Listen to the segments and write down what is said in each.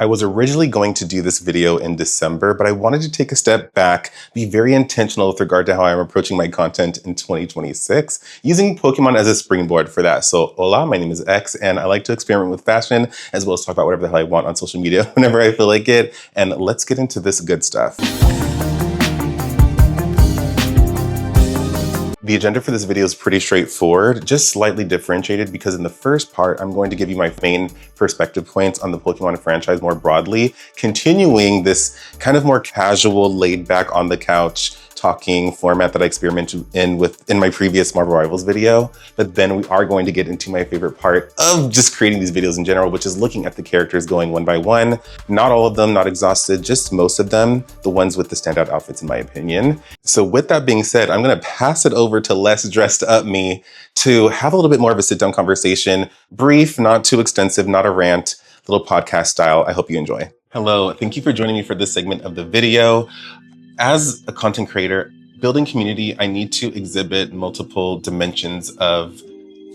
I was originally going to do this video in December, but I wanted to take a step back, be very intentional with regard to how I'm approaching my content in 2026, using Pokemon as a springboard for that. So hola, my name is X, and I like to experiment with fashion, as well as talk about whatever the hell I want on social media whenever I feel like it. And let's get into this good stuff. The agenda for this video is pretty straightforward, just slightly differentiated because in the first part, I'm going to give you my main perspective points on the Pokemon franchise more broadly, continuing this kind of more casual, laid back on the couch talking format that I experimented in my previous Marvel Rivals video. But then we are going to get into my favorite part of just creating these videos in general, which is looking at the characters going one by one. Not all of them, not exhausted, just most of them, the ones with the standout outfits in my opinion. So with that being said, I'm gonna pass it over to less dressed up me to have a little bit more of a sit down conversation, brief, not too extensive, not a rant, little podcast style. I hope you enjoy. Hello, thank you for joining me for this segment of the video. As a content creator, building community, I need to exhibit multiple dimensions of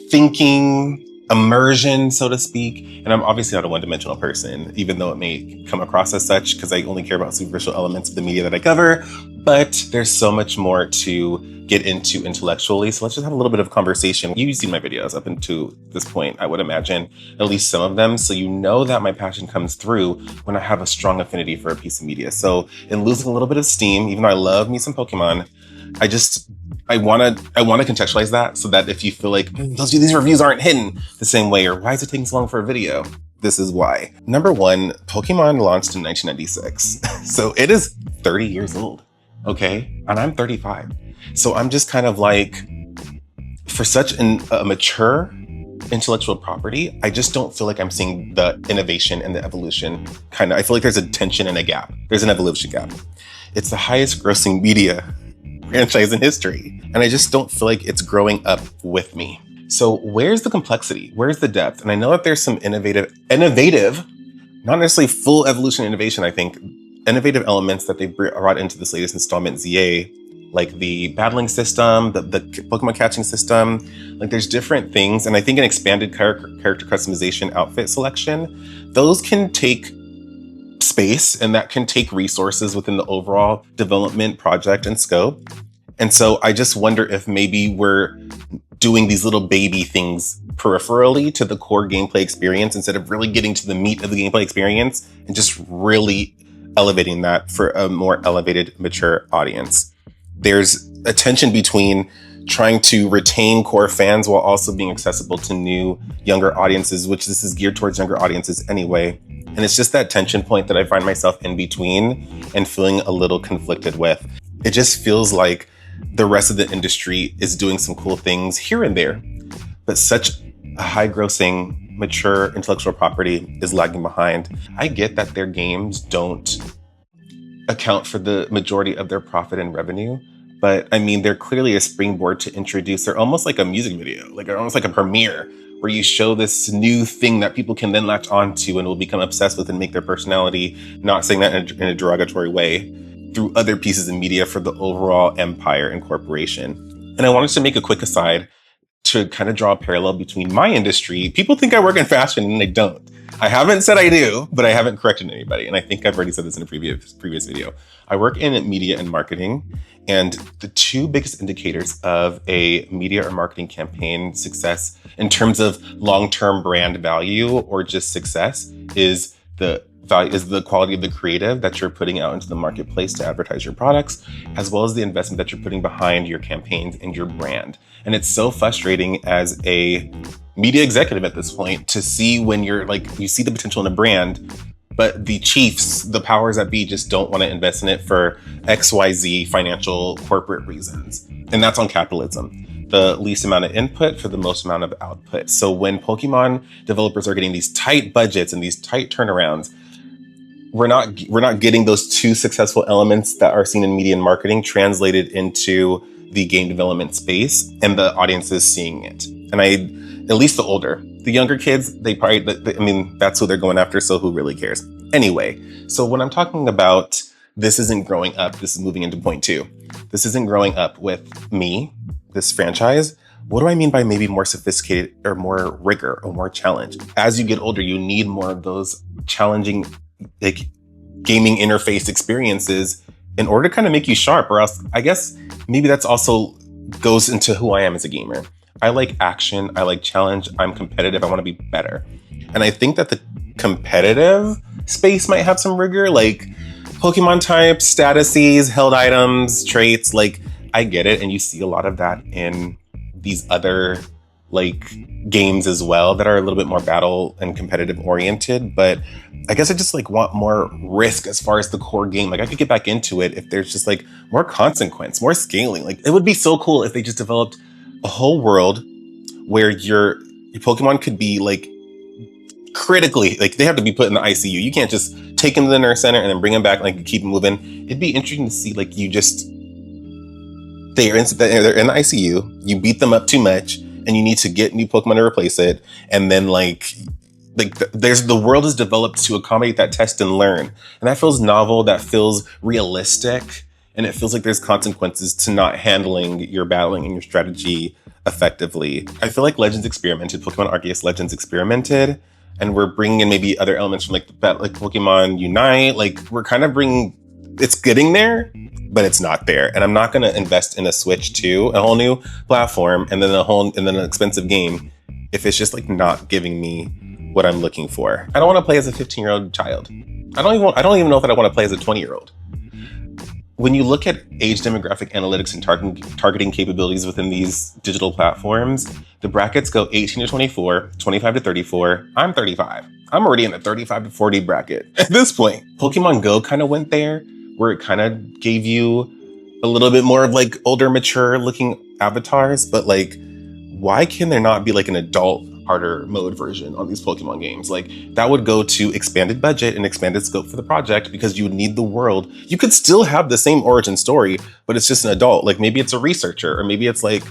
thinking, immersion, so to speak. And I'm obviously not a one-dimensional person, even though it may come across as such, because I only care about superficial elements of the media that I cover. But there's so much more to get into intellectually. So let's just have a little bit of conversation. You've seen my videos up until this point, I would imagine, at least some of them. So you know that my passion comes through when I have a strong affinity for a piece of media. So in losing a little bit of steam, even though I love me some Pokemon, I want to contextualize that so that if you feel like these reviews aren't hidden the same way, or why is it taking so long for a video? This is why. Number one, Pokemon launched in 1996. So it is 30 years old, okay? And I'm 35. So I'm just kind of like, for such a mature intellectual property, I just don't feel like I'm seeing the innovation and the evolution. I feel like there's a tension and a gap. There's an evolution gap. It's the highest grossing media franchise in history. And I just don't feel like it's growing up with me. So where's the complexity? Where's the depth? And I know that there's some innovative, not necessarily full evolution innovation, I think, innovative elements that they brought into this latest installment, ZA, like the battling system, the Pokemon catching system. Like there's different things. And I think an expanded character customization outfit selection, those can take space and that can take resources within the overall development project and scope. And so I just wonder if maybe we're doing these little baby things peripherally to the core gameplay experience instead of really getting to the meat of the gameplay experience and just really elevating that for a more elevated, mature audience. There's a tension between trying to retain core fans while also being accessible to new, younger audiences, which this is geared towards younger audiences anyway. And it's just that tension point that I find myself in between and feeling a little conflicted with. It just feels like the rest of the industry is doing some cool things here and there, but such a high grossing, mature intellectual property is lagging behind. I get that their games don't account for the majority of their profit and revenue, but I mean, they're clearly a springboard to introduce. They're almost like a music video, like almost like a premiere where you show this new thing that people can then latch onto and will become obsessed with and make their personality, not saying that in a derogatory way, through other pieces of media for the overall empire and corporation. And I wanted to make a quick aside to kind of draw a parallel between my industry. People think I work in fashion and I don't. I haven't said I do, but I haven't corrected anybody. And I think I've already said this in a previous video. I work in media and marketing. And the two biggest indicators of a media or marketing campaign success in terms of long-term brand value or just success is the quality of the creative that you're putting out into the marketplace to advertise your products, as well as the investment that you're putting behind your campaigns and your brand. And it's so frustrating as a media executive at this point to see when you see the potential in a brand, but the chiefs, the powers that be, just don't want to invest in it for XYZ financial corporate reasons. And that's on capitalism. The least amount of input for the most amount of output. So when Pokemon developers are getting these tight budgets and these tight turnarounds, we're not getting those two successful elements that are seen in media and marketing translated into the game development space, and the audience is seeing it. And at least the older. The younger kids, that's who they're going after, so who really cares? Anyway, so when I'm talking about this isn't growing up, this is moving into point two. This isn't growing up with me, this franchise. What do I mean by maybe more sophisticated or more rigor or more challenge? As you get older, you need more of those challenging like gaming interface experiences in order to kind of make you sharp, or else I guess maybe that's also goes into who I am as a gamer. I like action, I like challenge, I'm competitive, I want to be better. And I think that the competitive space might have some rigor, like Pokemon types, statuses, held items, traits, like I get it. And you see a lot of that in these other like games as well that are a little bit more battle and competitive oriented. But I guess I just like want more risk as far as the core game. Like I could get back into it if there's just like more consequence, more scaling. Like it would be so cool if they just developed a whole world where your Pokemon could be like critically, like they have to be put in the ICU. You can't just take them to the nurse center and then bring them back, like keep them moving. It'd be interesting to see like you just, they're in the ICU, you beat them up too much and you need to get new Pokemon to replace it. And then there's the world is developed to accommodate that test and learn. And that feels novel, that feels realistic. And it feels like there's consequences to not handling your battling and your strategy effectively. I feel like Legends experimented, Pokemon Arceus Legends experimented, and we're bringing in maybe other elements from like Pokemon Unite. Like we're kind of bringing, it's getting there, but it's not there. And I'm not going to invest in a Switch to a whole new platform and then an expensive game if it's just like not giving me what I'm looking for. I don't want to play as a 15-year-old child. I don't even know if I want to play as a 20-year-old. When you look at age demographic analytics and targeting capabilities within these digital platforms, the brackets go 18 to 24, 25 to 34. I'm 35. I'm already in the 35 to 40 bracket at this point. Pokemon Go kind of went there, where it kind of gave you a little bit more of like older, mature looking avatars. But like, why can there not be like an adult harder mode version on these Pokemon games? Like that would go to expanded budget and expanded scope for the project, because you would need the world. You could still have the same origin story, but it's just an adult. Like maybe it's a researcher, or maybe it's like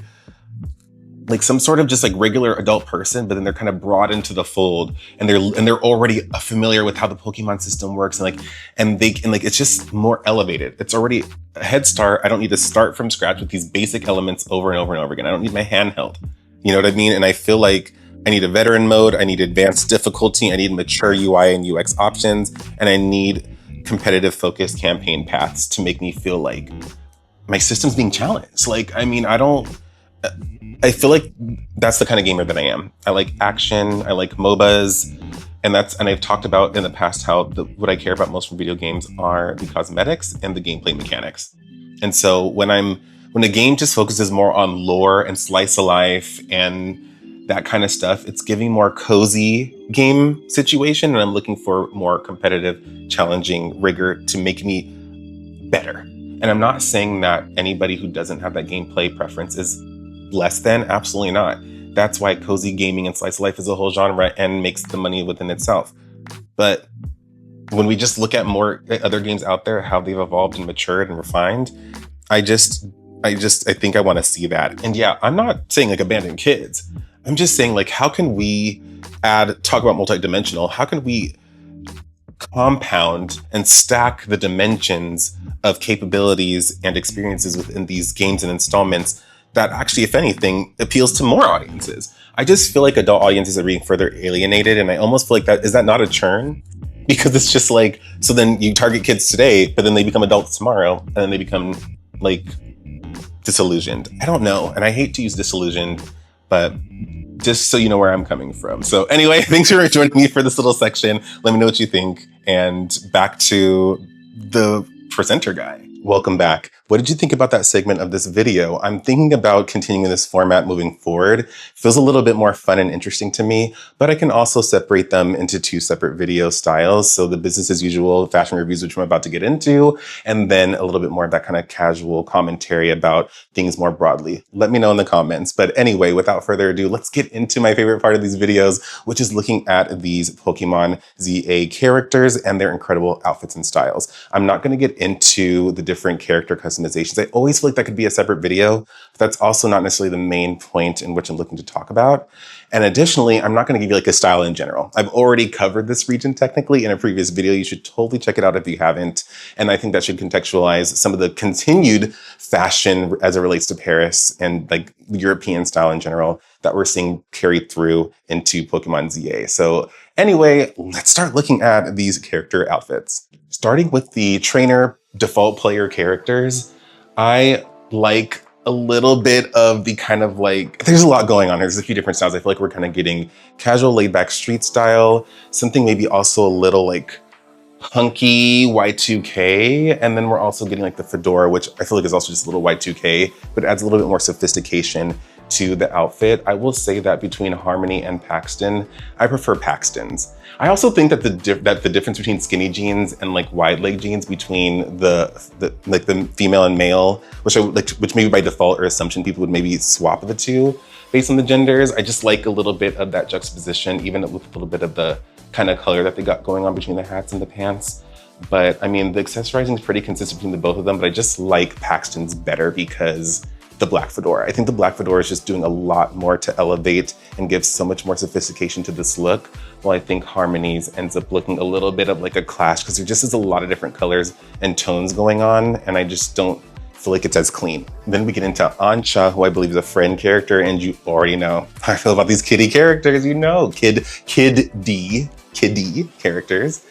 some sort of just like regular adult person, but then they're kind of brought into the fold and they're already familiar with how the Pokemon system works, and it's just more elevated. It's already a head start. I don't need to start from scratch with these basic elements over and over and over again. I don't need my handheld. You know what I mean? And I feel like I need a veteran mode, I need advanced difficulty, I need mature UI and UX options, and I need competitive focused campaign paths to make me feel like my system's being challenged. Like, I mean, I feel like that's the kind of gamer that I am. I like action, I like MOBAs, and I've talked about in the past how what I care about most from video games are the cosmetics and the gameplay mechanics. And so when a game just focuses more on lore and slice of life and that kind of stuff, it's giving more cozy game situation, and I'm looking for more competitive, challenging rigor to make me better. And I'm not saying that anybody who doesn't have that gameplay preference is less than, absolutely not. That's why cozy gaming and slice of life is a whole genre and makes the money within itself. But when we just look at more other games out there, how they've evolved and matured and refined, I think I want to see that. And yeah, I'm not saying like abandon kids. I'm just saying, like, how can we talk about multidimensional, how can we compound and stack the dimensions of capabilities and experiences within these games and installments that actually, if anything, appeals to more audiences? I just feel like adult audiences are being further alienated, and I almost feel like is that not a churn? Because it's just like, so then you target kids today, but then they become adults tomorrow, and then they become like disillusioned. I don't know, and I hate to use disillusioned, but just so you know where I'm coming from. So anyway, thanks for joining me for this little section. Let me know what you think. And back to the presenter guy. Welcome back. What did you think about that segment of this video? I'm thinking about continuing this format moving forward. Feels a little bit more fun and interesting to me, but I can also separate them into two separate video styles. So the business as usual fashion reviews, which I'm about to get into, and then a little bit more of that kind of casual commentary about things more broadly. Let me know in the comments. But anyway, without further ado, let's get into my favorite part of these videos, which is looking at these Pokemon ZA characters and their incredible outfits and styles. I'm not going to get into the different character customization customizations. I always feel like that could be a separate video, but that's also not necessarily the main point in which I'm looking to talk about. And additionally, I'm not going to give you like a style in general. I've already covered this region technically in a previous video. You should totally check it out if you haven't. And I think that should contextualize some of the continued fashion as it relates to Paris and like European style in general that we're seeing carried through into Pokemon ZA. So anyway, let's start looking at these character outfits. Starting with the trainer default player characters, I like a little bit of the kind of like, there's a lot going on here. There's a few different styles. I feel like we're kind of getting casual laid back street style, something maybe also a little like punky Y2K. And then we're also getting like the fedora, which I feel like is also just a little Y2K, but adds a little bit more sophistication to the outfit. I will say that between Harmony and Paxton, I prefer Paxton's. I also think that the difference between skinny jeans and like wide leg jeans between the female and male, which maybe by default or assumption people would maybe swap the two based on the genders. I just like a little bit of that juxtaposition, even with a little bit of the kind of color that they got going on between the hats and the pants. But I mean, the accessorizing is pretty consistent between the both of them, but I just like Paxton's better because the black fedora. I think the black fedora is just doing a lot more to elevate and give so much more sophistication to this look. While I think Harmony's ends up looking a little bit of like a clash because there just is a lot of different colors and tones going on. And I just don't feel like it's as clean. Then we get into Ansha, who I believe is a friend character. And you already know how I feel about these kiddie characters, you know, kiddie characters.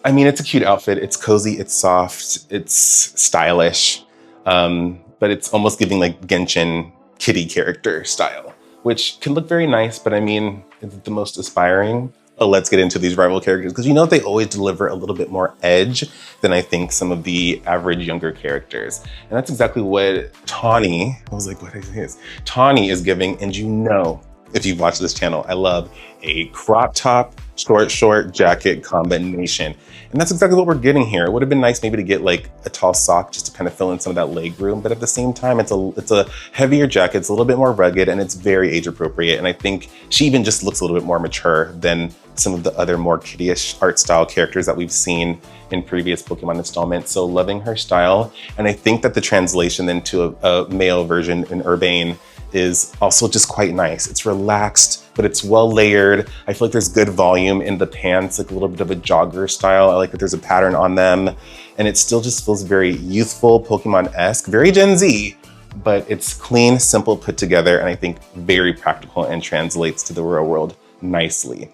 I mean, it's a cute outfit. It's cozy, it's soft, it's stylish. But it's almost giving like Genshin kitty character style, which can look very nice, but I mean, is it the most aspiring? Oh, let's get into these rival characters, because you know they always deliver a little bit more edge than I think some of the average younger characters. And that's exactly what Taunie, I was like, what is this? Taunie is giving, and you know, if you've watched this channel, I love a crop top, short jacket combination. And that's exactly what we're getting here. It would have been nice maybe to get like a tall sock just to kind of fill in some of that leg room. But at the same time, it's a heavier jacket. It's a little bit more rugged and it's very age appropriate. And I think she even just looks a little bit more mature than some of the other more kiddie-ish art style characters that we've seen in previous Pokemon installments. So loving her style. And I think that the translation into a male version in Urbain is also just quite nice. It's relaxed, but it's well layered. I feel like there's good volume in the pants, like a little bit of a jogger style. I like that there's a pattern on them, and it still just feels very youthful, Pokemon-esque, very Gen Z, but it's clean, simple, put together, and I think very practical and translates to the real world nicely.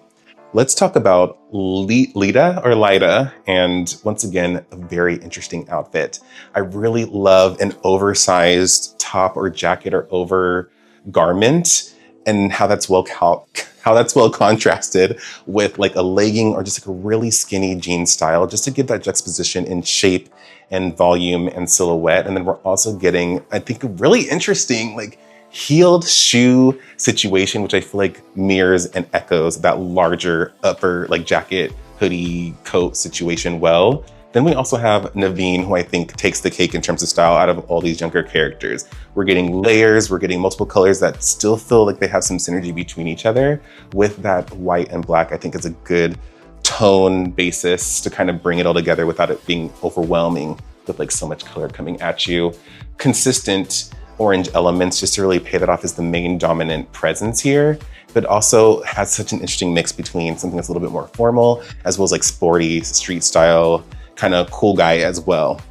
Let's talk about Lida, and once again, a very interesting outfit. I really love an oversized top or jacket or over garment, and how that's well contrasted with like a legging or just like a really skinny jean style, just to give that juxtaposition in shape and volume and silhouette. And then we're also getting, I think, a really interesting like heeled shoe situation, which I feel like mirrors and echoes that larger upper like jacket, hoodie, coat situation well. Then we also have Naveen, who I think takes the cake in terms of style out of all these younger characters. We're getting layers, we're getting multiple colors that still feel like they have some synergy between each other. With that white and black, I think is a good tone basis to kind of bring it all together without it being overwhelming with like so much color coming at you. Consistent orange elements just to really pay that off as the main dominant presence here, but also has such an interesting mix between something that's a little bit more formal as well as like sporty, street style, kind of cool guy as well.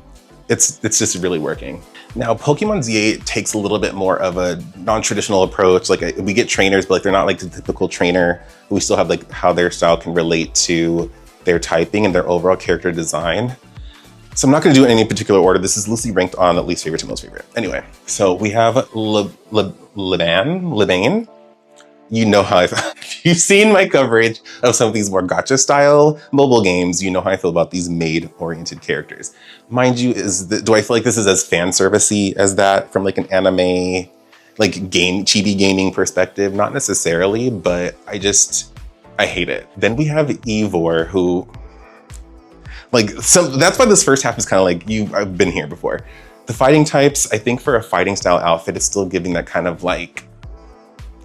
It's just really working. Now, Pokemon ZA takes a little bit more of a non-traditional approach. Like we get trainers, but like they're not like the typical trainer. We still have like how their style can relate to their typing and their overall character design. So I'm not gonna do it in any particular order. This is loosely ranked on least favorite to most favorite. Anyway, so we have Lebanne. You know how if you've seen my coverage of some of these more gacha style mobile games, you know how I feel about these maid-oriented characters. Mind you, do I feel like this is as fan servicey as that from like an anime, like chibi gaming perspective? Not necessarily, but I hate it. Then we have Ivor, who, that's why this first half is kind of like, I've been here before. The fighting types, I think for a fighting style outfit, it's still giving that kind of like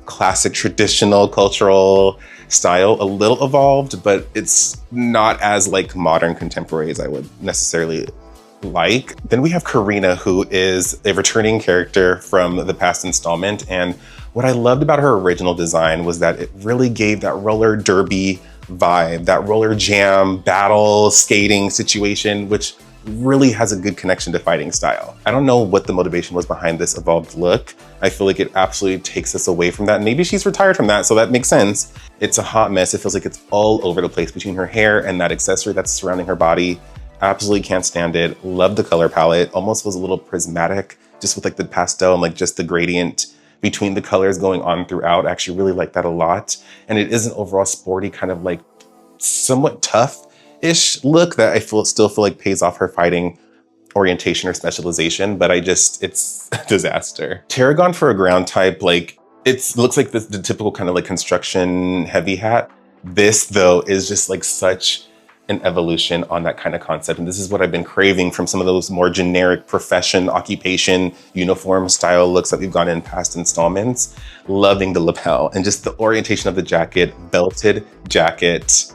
classic traditional cultural style, a little evolved, but it's not as like modern contemporary as I would necessarily like. Then we have Korrina, who is a returning character from the past installment. And what I loved about her original design was that it really gave that roller derby vibe, that roller jam, battle, skating situation, which really has a good connection to fighting style. I don't know what the motivation was behind this evolved look. I feel like it absolutely takes us away from that. Maybe she's retired from that, so that makes sense. It's a hot mess. It feels like it's all over the place between her hair and that accessory that's surrounding her body. Absolutely can't stand it. Love the color palette. Almost feels a little prismatic, just with like the pastel and like just the gradient between the colors going on throughout. I actually really like that a lot. And it is an overall sporty kind of like somewhat tough-ish look that I still feel like pays off her fighting orientation or specialization, but it's a disaster. Tarragon for a ground type, like it looks like the typical kind of like construction heavy hat. This though is just like such an evolution on that kind of concept. And this is what I've been craving from some of those more generic profession, occupation, uniform style looks that we've gotten in past installments. Loving the lapel and just the orientation of the jacket, belted jacket.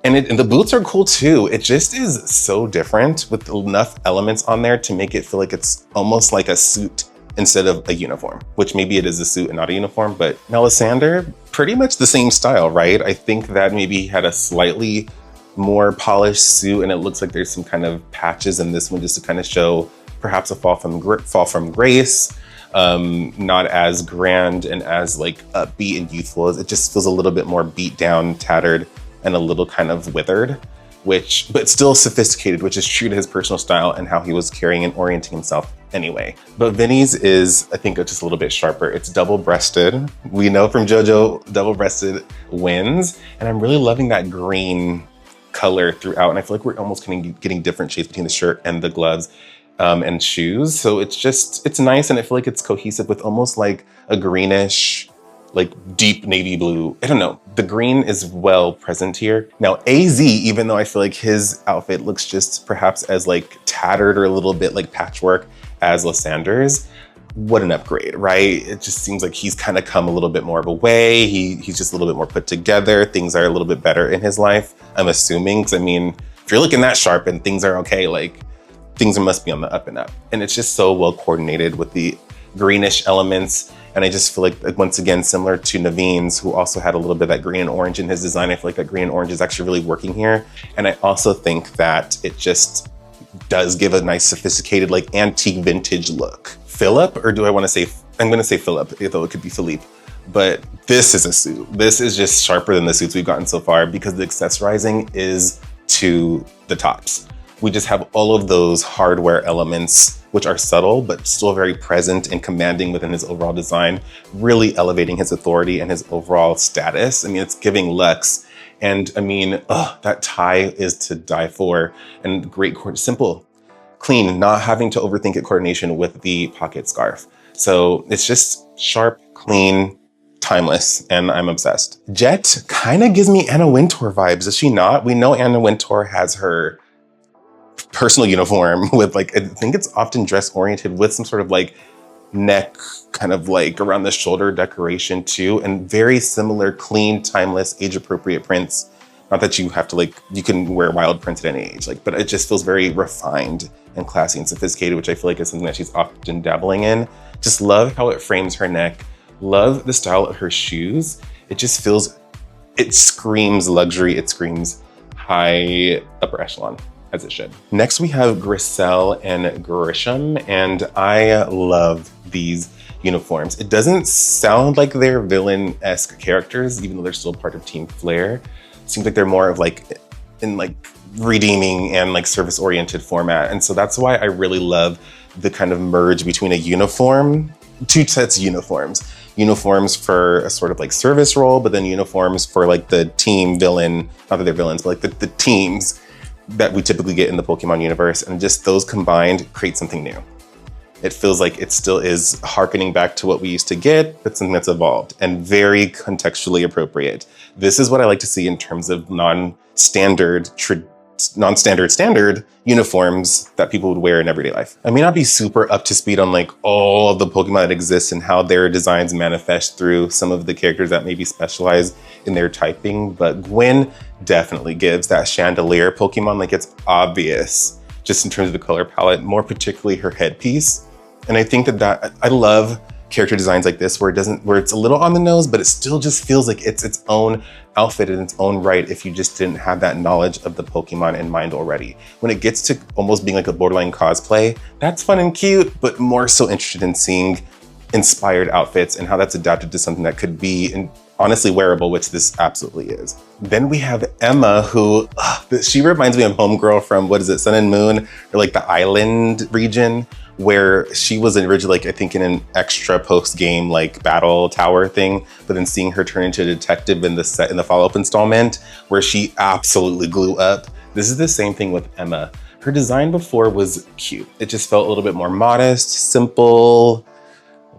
And the boots are cool too. It just is so different with enough elements on there to make it feel like it's almost like a suit instead of a uniform, which maybe it is a suit and not a uniform. But now Lysandre, pretty much the same style, right? I think that maybe he had a slightly more polished suit and it looks like there's some kind of patches in this one just to kind of show perhaps a fall from grace. Not as grand and as like upbeat and youthful as it just feels a little bit more beat down, tattered, and a little kind of withered, but still sophisticated, which is true to his personal style and how he was carrying and orienting himself anyway. But Vinnie's is, I think, just a little bit sharper. It's double-breasted. We know from JoJo, double-breasted wins. And I'm really loving that green color throughout. And I feel like we're almost getting different shades between the shirt and the gloves and shoes. So it's nice. And I feel like it's cohesive with almost like a greenish, like deep navy blue. I don't know. The green is well present here. Now AZ, even though I feel like his outfit looks just perhaps as like tattered or a little bit like patchwork as Lysandre's, what an upgrade, right? It just seems like he's kind of come a little bit more of a way. He's just a little bit more put together. Things are a little bit better in his life, I'm assuming. Because I mean, if you're looking that sharp and things are okay, like things must be on the up and up. And it's just so well coordinated with the greenish elements. And I just feel like, once again, similar to Naveen's, who also had a little bit of that green and orange in his design, I feel like that green and orange is actually really working here. And I also think that it just does give a nice, sophisticated, like antique vintage look. Philippe, or do I want to say, I'm going to say Philippe, though it could be Philippe. But this is a suit. This is just sharper than the suits we've gotten so far because the accessorizing is to the tops. We just have all of those hardware elements, which are subtle, but still very present and commanding within his overall design, really elevating his authority and his overall status. I mean, it's giving luxe. And I mean, that tie is to die for. And great, simple, clean, not having to overthink it, coordination with the pocket scarf. So it's just sharp, clean, timeless, and I'm obsessed. Jett kind of gives me Anna Wintour vibes, does she not? We know Anna Wintour has her personal uniform with like, I think it's often dress oriented with some sort of like neck kind of like around the shoulder decoration too, and very similar, clean, timeless, age appropriate prints. Not that you have to like, you can wear wild prints at any age, like, but it just feels very refined and classy and sophisticated, which I feel like is something that she's often dabbling in. Just love how it frames her neck. Love the style of her shoes. It just feels, it screams luxury. It screams high upper echelon, as it should. Next, we have Griselle and Grisham, and I love these uniforms. It doesn't sound like they're villain-esque characters, even though they're still part of Team Flare. It seems like they're more of like, in like redeeming and like service-oriented format. And so that's why I really love the kind of merge between a uniform, two sets of uniforms. Uniforms for a sort of like service role, but then uniforms for like the team villain, not that they're villains, but like the teams that we typically get in the Pokemon universe, and just those combined create something new. It feels like it still is harkening back to what we used to get, but something that's evolved and very contextually appropriate. This is what I like to see in terms of non-standard uniforms that people would wear in everyday life. I may not be super up to speed on like all of the Pokemon that exist and how their designs manifest through some of the characters that maybe specialize in their typing, but Gwynn definitely gives that chandelier Pokemon. Like, it's obvious just in terms of the color palette, more particularly her headpiece. And I think that I love character designs like this where it's a little on the nose, but it still just feels like it's its own outfit in its own right if you just didn't have that knowledge of the Pokemon in mind already. When it gets to almost being like a borderline cosplay, that's fun and cute, but more so interested in seeing inspired outfits and how that's adapted to something that could be honestly wearable, which this absolutely is. Then we have Emma, who, she reminds me of Homegirl from, what is it, Sun and Moon, or like the island region, where she was originally, like, I think in an extra post-game like battle tower thing, but then seeing her turn into a detective in the follow-up installment, where she absolutely blew up. This is the same thing with Emma. Her design before was cute. It just felt a little bit more modest, simple.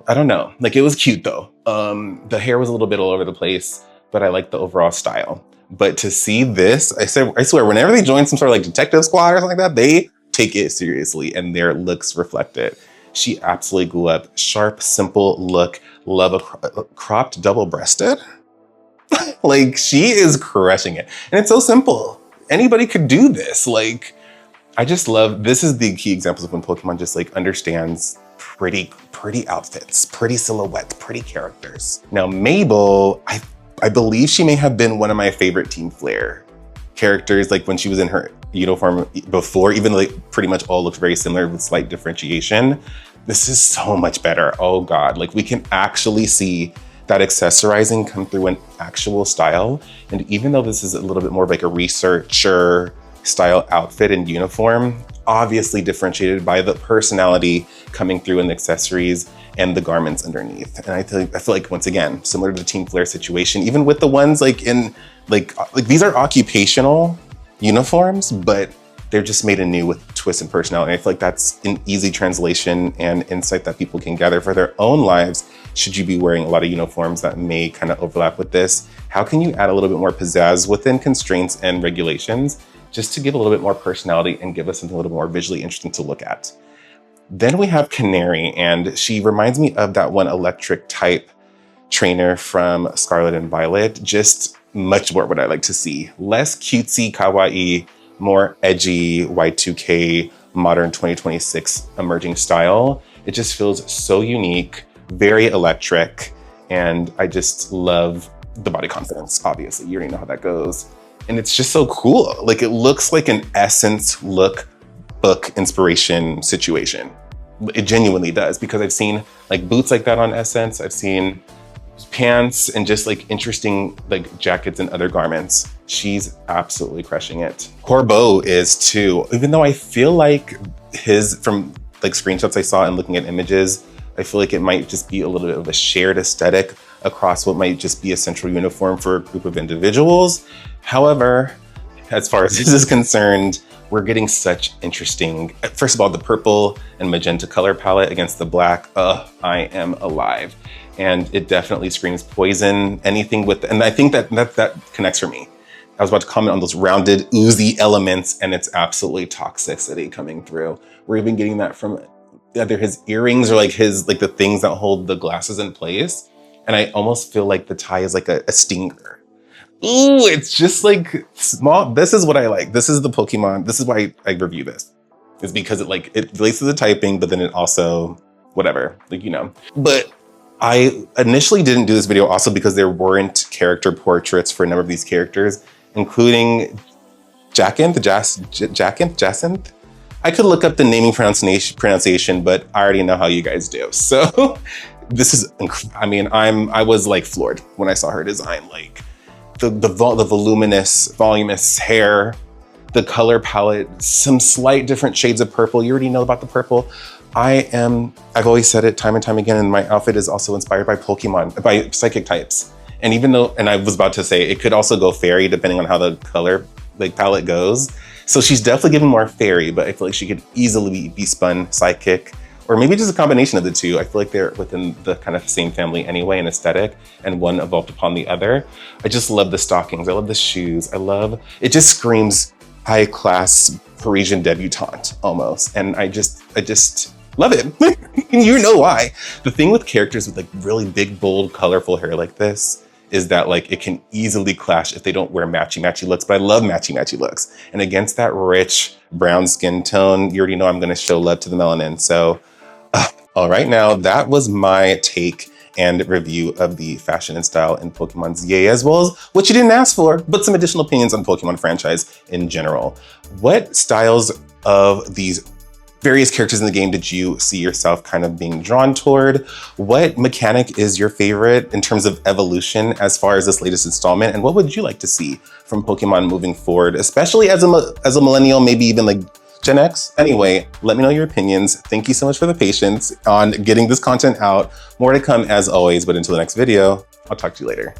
I don't know, like it was cute though. The hair was a little bit all over the place, but I liked the overall style. But to see this, I swear, whenever they join some sort of like detective squad or something like that, they take it seriously and their looks reflect it. She absolutely grew up. Sharp, simple look. Love a cropped double-breasted. Like, she is crushing it. And it's so simple. Anybody could do this. Like, I just love, this is the key examples of when Pokemon just like understands pretty outfits, pretty silhouettes, pretty characters. Now, Mable, I believe she may have been one of my favorite Team Flare characters, like when she was in her uniform before, even though like pretty much all looked very similar with slight differentiation. This is so much better. Oh God, like we can actually see that accessorizing come through an actual style. And even though this is a little bit more of like a researcher style outfit and uniform, obviously differentiated by the personality coming through in the accessories and the garments underneath. And I feel like once again, similar to the Team Flare situation, even with the ones like in like these are occupational uniforms, but they're just made anew with twist and personality. And I feel like that's an easy translation and insight that people can gather for their own lives. Should you be wearing a lot of uniforms that may kind of overlap with this? How can you add a little bit more pizzazz within constraints and regulations, just to give a little bit more personality and give us something a little more visually interesting to look at? Then we have Canari, and she reminds me of that one electric type trainer from Scarlet and Violet, just much more what I like to see. Less cutesy, kawaii, more edgy, Y2K, modern 2026 emerging style. It just feels so unique, very electric, and I just love the body confidence, obviously. You already know how that goes. And it's just so cool. Like it looks like an Essence look book inspiration situation. It genuinely does, because I've seen like boots like that on Essence. I've seen pants and just like interesting like jackets and other garments. She's absolutely crushing it. Corbeau is too, even though I feel like from like screenshots I saw and looking at images, I feel like it might just be a little bit of a shared aesthetic across what might just be a central uniform for a group of individuals. However, as far as this is concerned, we're getting such interesting, first of all, the purple and magenta color palette against the black. I am alive. And it definitely screams poison, anything with, and I think that connects for me. I was about to comment on those rounded, oozy elements, and it's absolutely toxicity coming through. We're even getting that from either his earrings or like the things that hold the glasses in place. And I almost feel like the tie is like a stinger. Ooh, it's just like small. This is what I like. This is the Pokemon. This is why I review this. It's because it relates to the typing, but then it also, whatever, like, you know. But I initially didn't do this video also because there weren't character portraits for a number of these characters, including Jacinthe. I could look up the naming pronunciation, but I already know how you guys do. So this is, I mean, I was like floored when I saw her design, like the voluminous hair, the color palette, some slight different shades of purple. You already know about the purple. I've always said it time and time again, and my outfit is also inspired by Pokemon, by psychic types. And even though, and I was about to say, it could also go fairy depending on how the color palette goes. So she's definitely given more fairy, but I feel like she could easily be spun psychic, or maybe just a combination of the two. I feel like they're within the kind of same family anyway in aesthetic, and one evolved upon the other. I just love the stockings. I love the shoes. It just screams high class Parisian debutante almost. And I just love it. You know why. The thing with characters with like really big, bold, colorful hair like this is that like it can easily clash if they don't wear matchy looks, but I love matchy looks. And against that rich brown skin tone, you already know I'm gonna show love to the melanin. So, all right, now that was my take and review of the fashion and style in Pokemon's Yay, as well as what you didn't ask for, but some additional opinions on the Pokemon franchise in general. What styles of these various characters in the game did you see yourself kind of being drawn toward? What mechanic is your favorite in terms of evolution as far as this latest installment? And what would you like to see from Pokemon moving forward, especially as a millennial, maybe even like Gen X? Anyway, let me know your opinions. Thank you so much for the patience on getting this content out. More to come as always, but until the next video, I'll talk to you later.